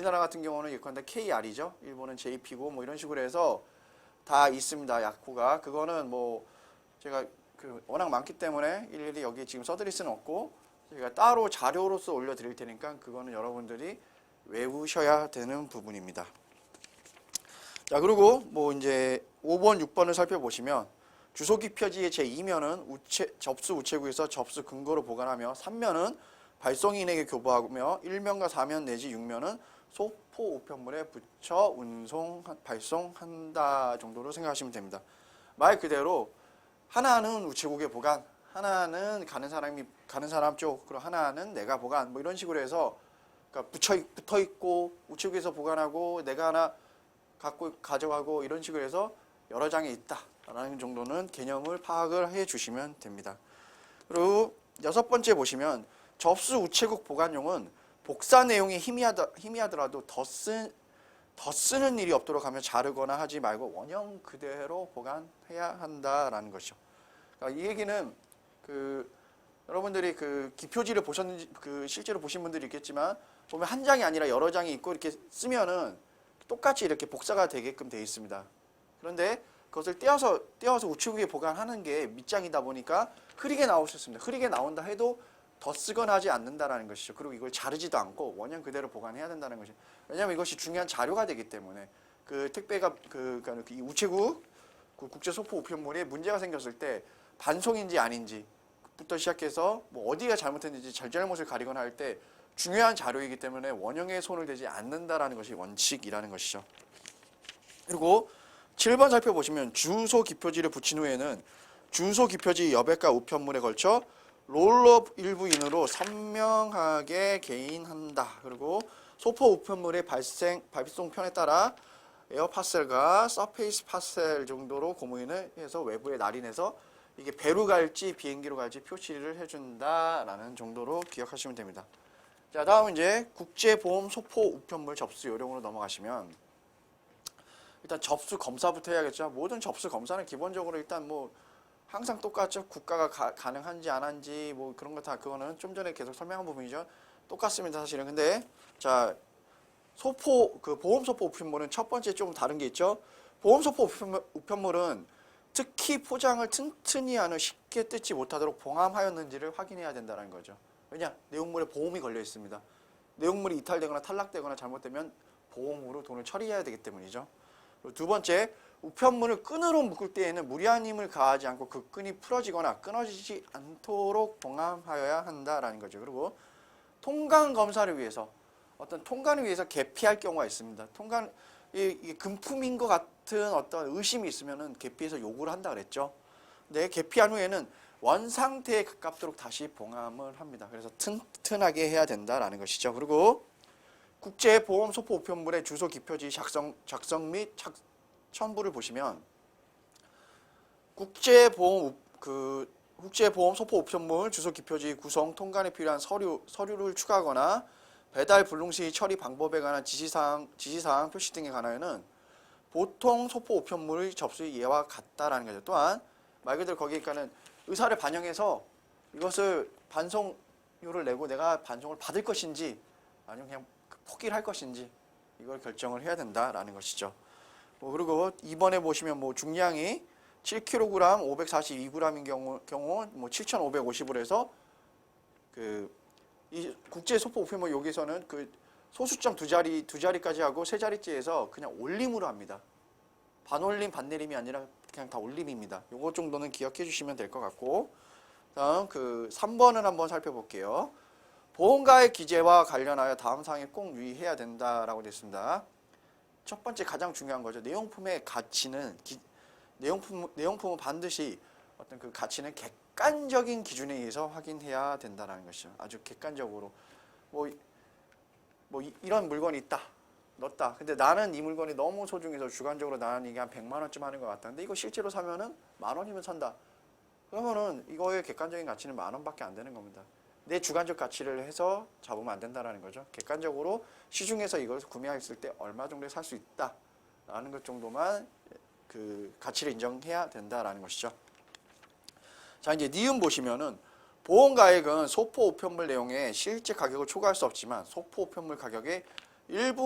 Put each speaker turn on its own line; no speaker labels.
우리나라 같은 경우는 예컨대 KR이죠. 일본은 JP고 뭐 이런 식으로 해서 다 있습니다. 약호가. 그거는 뭐 제가 워낙 많기 때문에 일일이 여기 지금 써드릴 수는 없고 제가 따로 자료로서 올려드릴 테니까 그거는 여러분들이 외우셔야 되는 부분입니다. 자, 그리고 뭐 이제 5번, 6번을 살펴보시면 주소기 표지의 제2면은 접수 우체국에서 접수 근거로 보관하며 3면은 발송인에게 교부하며 1면과 4면 내지 6면은 소포 우편물에 붙여 운송, 발송한다 정도로 생각하시면 됩니다. 말 그대로 하나는 우체국에 보관, 하나는 가는 사람 쪽, 그리고 하나는 내가 보관, 뭐 이런 식으로 해서 그러니까 붙어 있고 우체국에서 보관하고 내가 하나 가져가고 이런 식으로 해서 여러 장이 있다라는 정도는 개념을 파악을 해 주시면 됩니다. 그리고 6번째 보시면 접수 우체국 보관용은 복사 내용이 희미하더라도 더 쓰는 일이 없도록 하며 자르거나 하지 말고 원형 그대로 보관해야 한다라는 것이죠. 그러니까 이 얘기는 여러분들이 기표지를 보셨는지 실제로 보신 분들이 있겠지만 보면 한 장이 아니라 여러 장이 있고 이렇게 쓰면은 똑같이 이렇게 복사가 되게끔 되어 있습니다. 그런데 그것을 떼어서 우체국에 보관하는 게 밑장이다 보니까 흐리게 나오셨습니다. 흐리게 나온다 해도 더 쓰거나 하지 않는다라는 것이죠. 그리고 이걸 자르지도 않고 원형 그대로 보관해야 된다는 것이죠. 왜냐하면 이것이 중요한 자료가 되기 때문에 택배가 그러니까 이 우체국 국제 소포 우편물에 문제가 생겼을 때 반송인지 아닌지부터 시작해서 뭐 어디가 잘못했는지 잘잘못을 가리거나 할 때 중요한 자료이기 때문에 원형에 손을 대지 않는다라는 것이 원칙이라는 것이죠. 그리고 7번 살펴보시면 주소 기표지를 붙인 후에는 주소 기표지 여백과 우편물에 걸쳐 롤업 일부인으로 선명하게 개인한다. 그리고 소포 우편물의 발송편에 따라 에어 파셀과 서페이스 파셀 정도로 고무인을 해서 외부에 날인해서 이게 배로 갈지 비행기로 갈지 표시를 해준다라는 정도로 기억하시면 됩니다. 자, 다음은 이제 국제보험 소포 우편물 접수 요령으로 넘어가시면 일단 접수 검사부터 해야겠죠. 모든 접수 검사는 기본적으로 일단 뭐 항상 똑같죠. 국가가 가능한지 안 한지 뭐 그런 거 다 그거는 좀 전에 계속 설명한 부분이죠. 똑같습니다, 사실은. 근데 자, 보험 소포 우편물은 첫 번째 좀 다른 게 있죠. 보험 소포 우편물은 특히 포장을 튼튼히 하는 쉽게 뜯지 못하도록 봉함하였는지를 확인해야 된다는 거죠. 왜냐? 내용물에 보험이 걸려 있습니다. 내용물이 이탈되거나 탈락되거나 잘못되면 보험으로 돈을 처리해야 되기 때문이죠. 그리고 두 번째, 우편물을 끈으로 묶을 때에는 무리한 힘을 가하지 않고 그 끈이 풀어지거나 끊어지지 않도록 봉함하여야 한다라는 거죠. 그리고 통관 검사를 위해서 어떤 통관을 위해서 개피할 경우가 있습니다. 이게 금품인 것 같은 어떤 의심이 있으면은 개피해서 요구를 한다 그랬죠. 근데 개피한 후에는 원상태에 가깝도록 다시 봉함을 합니다. 그래서 튼튼하게 해야 된다라는 것이죠. 그리고 국제보험 소포 우편물의 주소 기표지 작성 및 첨부를 보시면 국제보험 소포 우편물 주소 기표지 구성 통관에 필요한 서류를 추가하거나 배달 불능 시 처리 방법에 관한 지시사항 표시 등에 관하여는 보통 소포 우편물의 접수의 예와 같다라는 거죠. 또한 말 그대로 거기에는 의사를 반영해서 이것을 반송료를 내고 내가 반송을 받을 것인지 아니면 그냥 포기를 할 것인지 이걸 결정을 해야 된다라는 것이죠. 그리고 이번에 보시면 중량이 7kg, 542g인 경우 7,550으로 해서 이 국제 소포 우편물 여기서는 소수점 두 자리까지 하고 세 자리째에서 그냥 올림으로 합니다. 반올림, 반내림이 아니라 그냥 다 올림입니다. 요거 정도는 기억해 주시면 될 것 같고, 다음 3번을 한번 살펴볼게요. 보험가액 기재와 관련하여 다음 사항에 꼭 유의해야 된다라고 되어 있습니다. 첫 번째 가장 중요한 거죠. 내용품의 가치는 내용품은 반드시 어떤 그 가치는 객관적인 기준에 의해서 확인해야 된다라는 것이죠. 아주 객관적으로 이런 물건이 있다. 넣었다. 근데 나는 이 물건이 너무 소중해서 주관적으로 나는 이게 한 100만 원쯤 하는 것 같다. 근데 이거 실제로 사면은 10,000원이면 산다. 그러면은 이거의 객관적인 가치는 10,000원밖에 안 되는 겁니다. 내 주관적 가치를 해서 잡으면 안 된다는 거죠. 객관적으로 시중에서 이걸 구매했을 때 얼마 정도에 살 수 있다라는 것 정도만 가치를 인정해야 된다라는 것이죠. 자, 이제 니은 보시면은 보험가액은 소포 우편물 내용에 실제 가격을 초과할 수 없지만 소포 우편물 가격의 일부